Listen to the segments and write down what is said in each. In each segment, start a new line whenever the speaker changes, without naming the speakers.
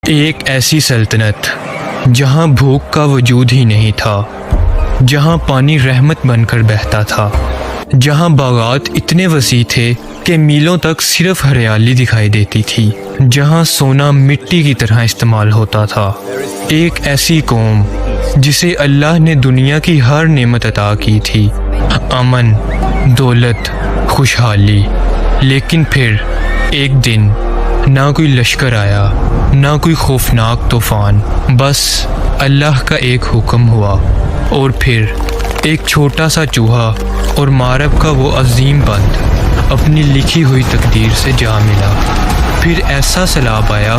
ایک ایسی سلطنت جہاں بھوک کا وجود ہی نہیں تھا، جہاں پانی رحمت بن کر بہتا تھا، جہاں باغات اتنے وسیع تھے کہ میلوں تک صرف ہریالی دکھائی دیتی تھی، جہاں سونا مٹی کی طرح استعمال ہوتا تھا۔ ایک ایسی قوم جسے اللہ نے دنیا کی ہر نعمت عطا کی تھی، امن، دولت، خوشحالی، لیکن پھر ایک دن نہ کوئی لشکر آیا، نہ کوئی خوفناک طوفان، بس اللہ کا ایک حکم ہوا، اور پھر ایک چھوٹا سا چوہا اور مارب کا وہ عظیم بند اپنی لکھی ہوئی تقدیر سے جا ملا۔ پھر ایسا سیلاب آیا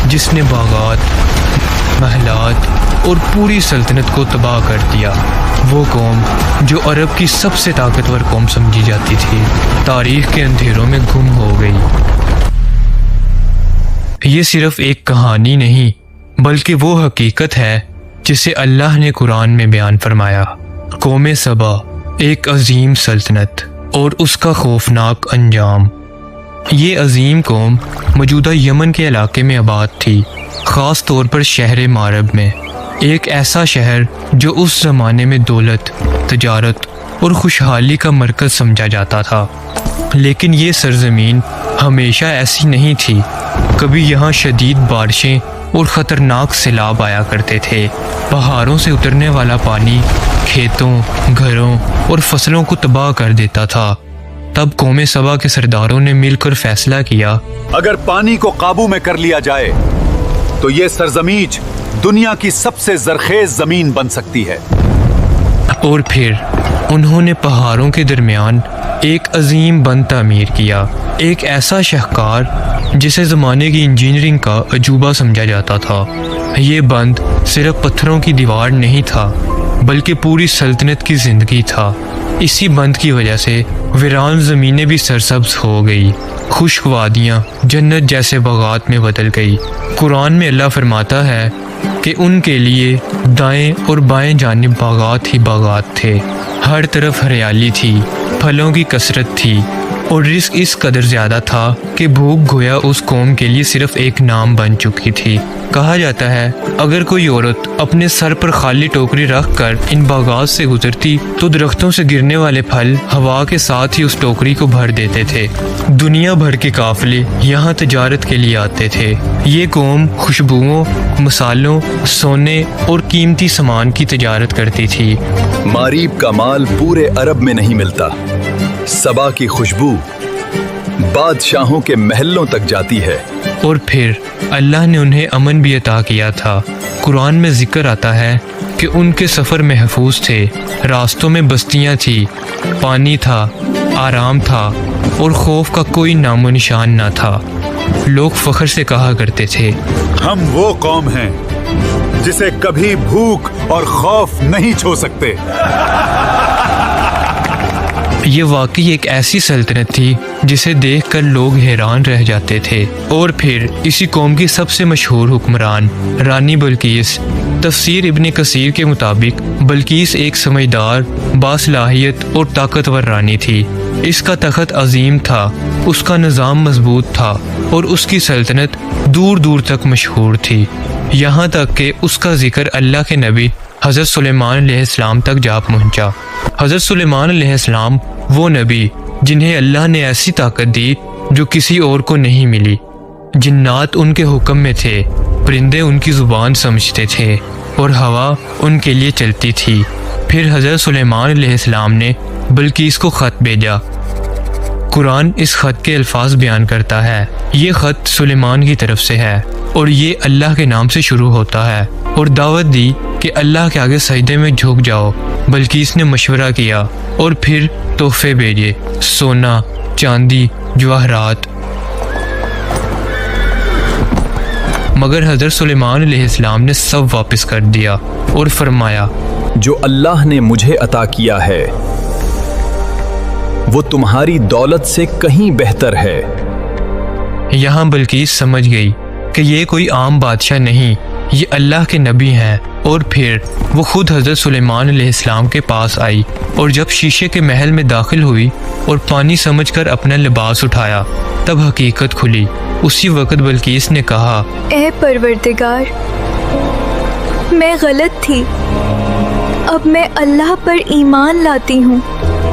جس نے باغات، محلات اور پوری سلطنت کو تباہ کر دیا۔ وہ قوم جو عرب کی سب سے طاقتور قوم سمجھی جاتی تھی، تاریخ کے اندھیروں میں گم ہو گئی۔ یہ صرف ایک کہانی نہیں، بلکہ وہ حقیقت ہے جسے اللہ نے قرآن میں بیان فرمایا۔ قوم سبا، ایک عظیم سلطنت اور اس کا خوفناک انجام۔ یہ عظیم قوم موجودہ یمن کے علاقے میں آباد تھی، خاص طور پر شہر مارب میں، ایک ایسا شہر جو اس زمانے میں دولت، تجارت اور خوشحالی کا مرکز سمجھا جاتا تھا۔ لیکن یہ سرزمین ہمیشہ ایسی نہیں تھی۔ کبھی یہاں شدید بارشیں اور خطرناک سیلاب آیا کرتے تھے۔ پہاڑوں سے اترنے والا پانی کھیتوں، گھروں اور فصلوں کو تباہ کر دیتا تھا۔ تب قوم سبا کے سرداروں نے مل کر فیصلہ کیا،
اگر پانی کو قابو میں کر لیا جائے تو یہ سرزمین دنیا کی سب سے زرخیز زمین بن سکتی ہے۔
اور پھر انہوں نے پہاڑوں کے درمیان ایک عظیم بند تعمیر کیا، ایک ایسا شاہکار جسے زمانے کی انجینئرنگ کا عجوبہ سمجھا جاتا تھا۔ یہ بند صرف پتھروں کی دیوار نہیں تھا، بلکہ پوری سلطنت کی زندگی تھا۔ اسی بند کی وجہ سے ویران زمینیں بھی سرسبز ہو گئی، خشک وادیاں جنت جیسے باغات میں بدل گئی۔ قرآن میں اللہ فرماتا ہے کہ ان کے لیے دائیں اور بائیں جانب باغات ہی باغات تھے، ہر طرف ہریالی تھی، پھلوں کی کثرت تھی، اور رزق اس قدر زیادہ تھا کہ بھوک گویا اس قوم کے لیے صرف ایک نام بن چکی تھی۔ کہا جاتا ہے اگر کوئی عورت اپنے سر پر خالی ٹوکری رکھ کر ان باغات سے گزرتی تو درختوں سے گرنے والے پھل ہوا کے ساتھ ہی اس ٹوکری کو بھر دیتے تھے۔ دنیا بھر کے قافلے یہاں تجارت کے لیے آتے تھے۔ یہ قوم خوشبوؤں، مصالحوں، سونے اور قیمتی سامان کی تجارت کرتی تھی۔
ماریب کا مال پورے عرب میں نہیں ملتا۔ سبا کی خوشبو بادشاہوں کے محلوں تک جاتی ہے۔
اور پھر اللہ نے انہیں امن بھی عطا کیا تھا۔ قرآن میں ذکر آتا ہے کہ ان کے سفر محفوظ تھے، راستوں میں بستیاں تھیں، پانی تھا، آرام تھا، اور خوف کا کوئی نام و نشان نہ تھا۔ لوگ فخر سے کہا کرتے تھے،
ہم وہ قوم ہیں جسے کبھی بھوک اور خوف نہیں چھو سکتے۔
یہ واقعی ایک ایسی سلطنت تھی جسے دیکھ کر لوگ حیران رہ جاتے تھے۔ اور پھر اسی قوم کی سب سے مشہور حکمران رانی بلقیس۔ تفسیر ابن کثیر کے مطابق بلقیس ایک سمجھدار، باصلاحیت اور طاقتور رانی تھی۔ اس کا تخت عظیم تھا، اس کا نظام مضبوط تھا، اور اس کی سلطنت دور دور تک مشہور تھی، یہاں تک کہ اس کا ذکر اللہ کے نبی حضرت سلیمان علیہ السلام تک جا پہنچا۔ حضرت سلیمان علیہ السلام وہ نبی جنہیں اللہ نے ایسی طاقت دی جو کسی اور کو نہیں ملی۔ جنات ان کے حکم میں تھے، پرندے ان کی زبان سمجھتے تھے، اور ہوا ان کے لیے چلتی تھی۔ پھر حضرت سلیمان علیہ السلام نے بلقیس کو خط بھیجا۔ قرآن اس خط کے الفاظ بیان کرتا ہے۔ یہ خط سلیمان کی طرف سے ہے، اور یہ اللہ کے نام سے شروع ہوتا ہے، اور دعوت دی کہ اللہ کے آگے سجدے میں جھک جاؤ۔ بلقیس نے مشورہ کیا اور پھر تحفے بھیجے، سونا، چاندی، جواہرات۔ مگر حضرت سلیمان علیہ السلام نے سب واپس کر دیا اور فرمایا،
جو اللہ نے مجھے عطا کیا ہے وہ تمہاری دولت سے کہیں بہتر ہے۔
یہاں بلقیس سمجھ گئی کہ یہ کوئی عام بادشاہ نہیں، یہ اللہ کے نبی ہیں۔ اور پھر وہ خود حضرت سلیمان علیہ السلام کے پاس آئی، اور جب شیشے کے محل میں داخل ہوئی اور پانی سمجھ کر اپنا لباس اٹھایا، تب حقیقت کھلی۔ उसी वक्त बल्कीस ने कहा,
ए परवरदिगार, मैं गलत थी, अब मैं अल्लाह पर ईमान लाती हूँ।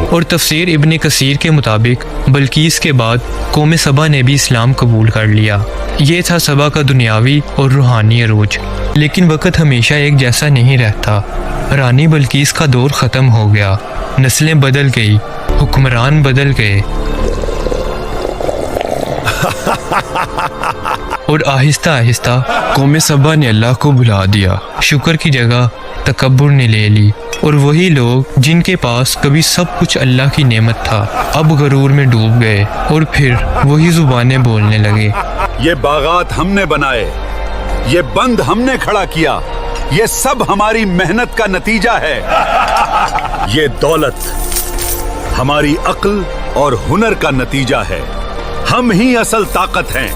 और तफसीर इब्ने कसीर के मुताबिक बल्कीस के बाद कौम सबा ने भी इस्लाम कबूल कर लिया। ये था सबा का दुनियावी और रूहानी अरूज। लेकिन वक्त हमेशा एक जैसा नहीं रहता। रानी बल्कीस का दौर ख़त्म हो गया, नस्लें बदल गई, हुक्मरान बदल गए और आहिस्ता आहिस्ता कौम सबा ने अल्लाह को भुला दिया। शुक्र की जगह तकब्बुर ने ले ली और वही लोग जिनके पास कभी सब कुछ अल्लाह की नेमत था, अब गरूर में डूब गए और फिर वही जुबानें बोलने लगे।
ये बागात हमने बनाए, ये बंद हमने खड़ा किया, ये सब हमारी मेहनत का नतीजा है। ये दौलत हमारी अक्ल और हुनर का नतीजा है। हम ही असल ताकत हैं।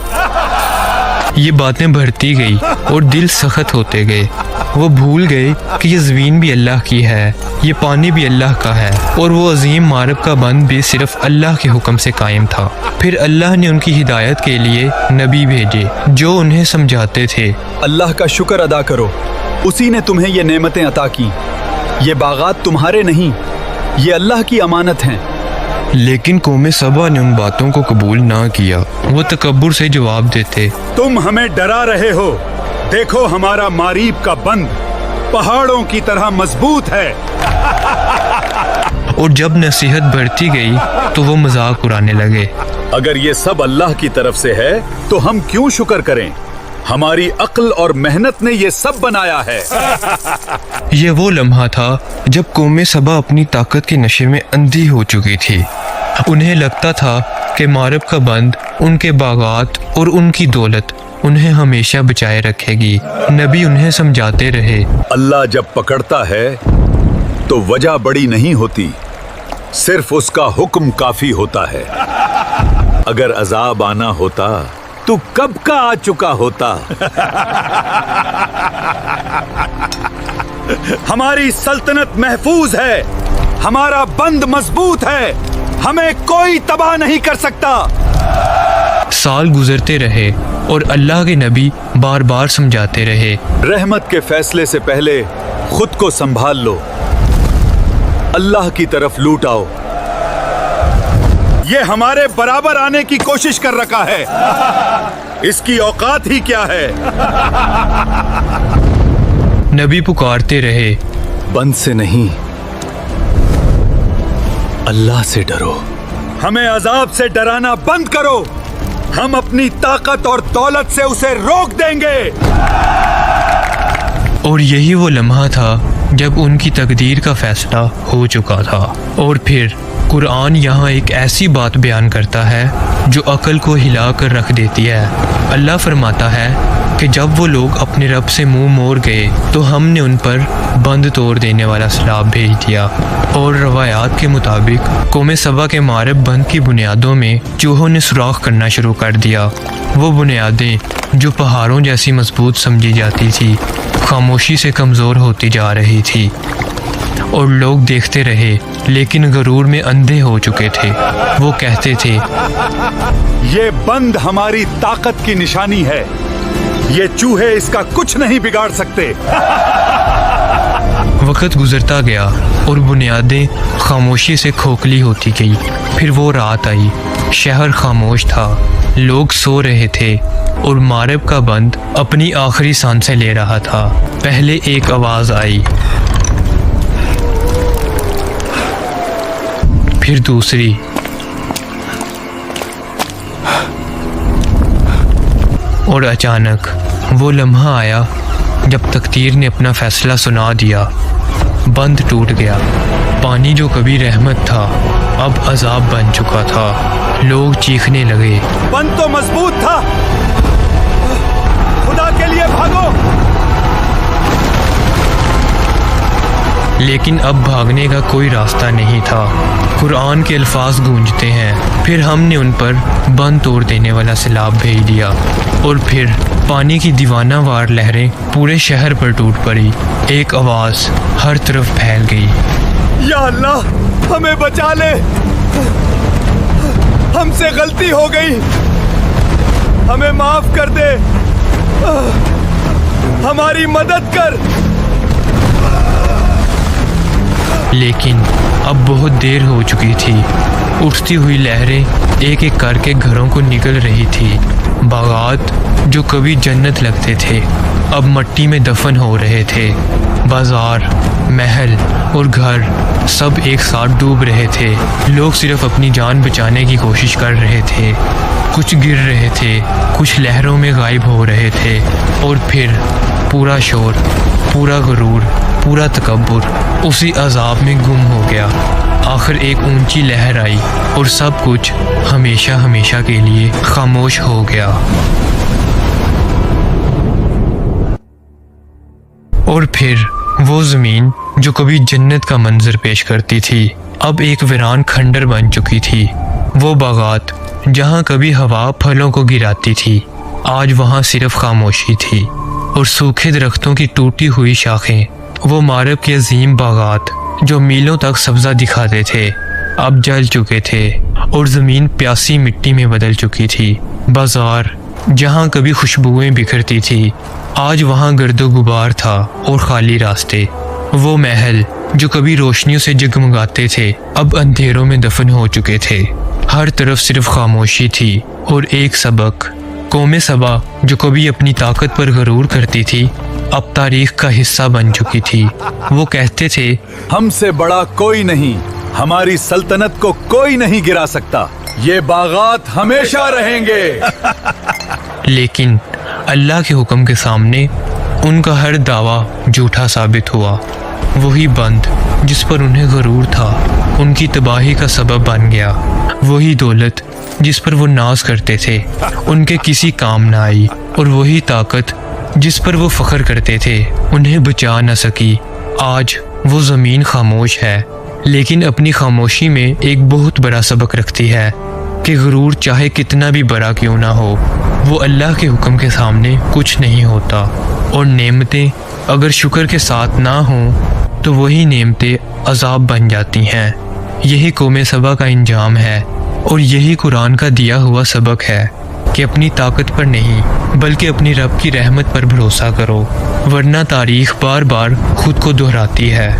ये बातें बढ़ती गई और दिल सख्त होते गए। वो भूल गए कि ये ज़मीन भी अल्लाह की है, ये पानी भी अल्लाह का है और वो अजीम मारब का बंद भी सिर्फ अल्लाह के हुक्म से कायम था। फिर अल्लाह ने उनकी हिदायत के लिए नबी भेजे जो उन्हें समझाते थे,
अल्लाह का शुक्र अदा करो, उसी ने तुम्हें ये नेमतें अता की। ये बागात तुम्हारे नहीं, ये अल्लाह की अमानत हैं।
लेकिन कौम सबा ने उन बातों को कबूल ना किया। वो तकब्बुर से जवाब देते,
तुम हमें डरा रहे हो, देखो हमारा मारीब का बंद पहाड़ों की तरह मजबूत है।
और जब नसीहत बढ़ती गई तो वो मजाक उड़ाने लगे।
अगर ये सब अल्लाह की तरफ से है तो हम क्यों शुक्र करें? हमारी अक्ल और मेहनत ने ये सब बनाया है।
ये वो लम्हा था जब कौम सबा अपनी ताकत के नशे में अंधी हो चुकी थी। उन्हें लगता था कि मारब का बंद, उनके बागात और उनकी दौलत उन्हें हमेशा बचाए रखेगी। नबी उन्हें समझाते रहे,
अल्लाह जब पकड़ता है तो वजह बड़ी नहीं होती, सिर्फ उसका हुक्म काफी होता है। अगर अजाब आना होता तो कब का आ चुका होता। हमारी सल्तनत महफूज है, हमारा बंद मजबूत है, हमें कोई तबाह नहीं कर सकता।
साल गुजरते रहे और अल्लाह के नबी बार बार समझाते रहे,
रहमत के फैसले से पहले खुद को संभाल लो, अल्लाह की तरफ लूट आओ। ये हमारे बराबर आने की कोशिश कर रखा है, इसकी औकात ही क्या है।
नबी पुकारते रहे,
बंद से नहीं, अल्लाह से डरो। हमें अजाब से डराना बंद करो, हम अपनी ताकत और दौलत से उसे रोक देंगे।
और यही वो लम्हा था जब उनकी तकदीर का फैसला हो चुका था। और फिर कुरान यहाँ एक ऐसी बात बयान करता है जो अकल को हिला कर रख देती है। अल्लाह फरमाता है कि जब वो लोग अपने रब से मुंह मोड़ गए तो हमने उन पर बंद तोड़ देने वाला सैलाब भेज दिया। और रवायात के मुताबिक कौम सबा के मारब बंद की बुनियादों में चूहों ने सुराख करना शुरू कर दिया। वो बुनियादें जो पहाड़ों जैसी मजबूत समझी जाती थी, खामोशी से कमज़ोर होती जा रही थी। और लोग देखते रहे लेकिन गरूर में अंधे हो चुके थे। वो कहते थे,
ये बंद हमारी ताकत की निशानी है, ये चूहे इसका कुछ नहीं बिगाड़ सकते।
वक्त गुजरता गया और बुनियादें खामोशी से खोखली होती गई। फिर वो रात आई, शहर खामोश था, लोग सो रहे थे और मारब का बंद अपनी आखिरी सांसें ले रहा था। पहले एक आवाज़ आई, फिर दूसरी, और अचानक वो लम्हा आया जब तकदीर ने अपना फैसला सुना दिया। बंद टूट गया। पानी जो कभी रहमत था अब अजाब बन चुका था। लोग चीखने लगे,
बंद तो मजबूत था, खुदा के लिए भागो।
लेकिन अब भागने का कोई रास्ता नहीं था। कुरान के अल्फाज गूंजते हैं, फिर हमने उन पर बंद तोड़ देने वाला सैलाब भेज दिया। और फिर पानी की दीवानावार लहरें पूरे शहर पर टूट पड़ी। एक आवाज़ हर तरफ फैल गई,
या अल्लाह हमें बचा ले, हमसे गलती हो गई।
हमें माफ कर दे, हमारी मदद कर।
लेकिन अब बहुत देर हो चुकी थी। उठती हुई लहरें एक एक करके घरों को निकल रही थी। बागात जो कभी जन्नत लगते थे अब मट्टी में दफन हो रहे थे। बाजार, महल और घर सब एक साथ डूब रहे थे। लोग सिर्फ अपनी जान बचाने की कोशिश कर रहे थे। कुछ गिर रहे थे, कुछ लहरों में गायब हो रहे थे, और फिर पूरा शोर, पूरा गुरूर, पूरा तकब्बुर उसी अजाब में गुम हो गया। आखिर एक ऊंची लहर आई और सब कुछ हमेशा हमेशा के लिए खामोश हो गया। और फिर वो ज़मीन जो कभी जन्नत का मंजर पेश करती थी अब एक वीरान खंडर बन चुकी थी। वो बागात जहाँ कभी हवा फलों को गिराती थी आज वहाँ सिर्फ खामोशी थी, और सूखे दरख्तों की टूटी हुई शाखें, वो मारब के अजीम बागात जो मीलों तक सब्जा दिखाते थे अब जल चुके थे और ज़मीन प्यासी मिट्टी में बदल चुकी थी। बाजार जहाँ कभी खुशबुएं बिखरती थी आज वहाँ गर्दो गुबार था और खाली रास्ते। वो महल जो कभी रोशनियों से जगमगाते थे अब अंधेरों में दफन हो चुके थे। हर तरफ सिर्फ खामोशी थी और एक सबक। कौमे सबा जो कभी अपनी ताकत पर गरूर करती थी अब तारीख का हिस्सा बन चुकी थी। वो कहते थे,
हमसे बड़ा कोई नहीं, हमारी सल्तनत को कोई नहीं गिरा सकता, ये बागात हमेशा रहेंगे।
लेकिन अल्लाह के हुक्म के सामने उनका हर दावा झूठा साबित हुआ। वही बंद जिस पर उन्हें गरूर था उनकी तबाही का सबब बन गया। वही दौलत जिस पर वो नाज करते थे उनके किसी काम न आई, और वही ताकत जिस पर वो फख्र करते थे उन्हें बचा न सकी। आज वो ज़मीन खामोश है, लेकिन अपनी खामोशी में एक बहुत बड़ा सबक रखती है कि गरूर चाहे कितना भी बड़ा क्यों ना हो वो अल्लाह के हुक्म के सामने कुछ नहीं होता। और नेमतें अगर शुक्र के साथ ना हों तो वही नेमतें अजाब बन जाती हैं। यही कौमे सबा का इंजाम है, और यही कुरान का दिया हुआ सबक है कि अपनी ताकत पर नहीं बल्कि अपनी रब की रहमत पर भरोसा करो, वरना तारीख बार बार खुद को दोहराती है।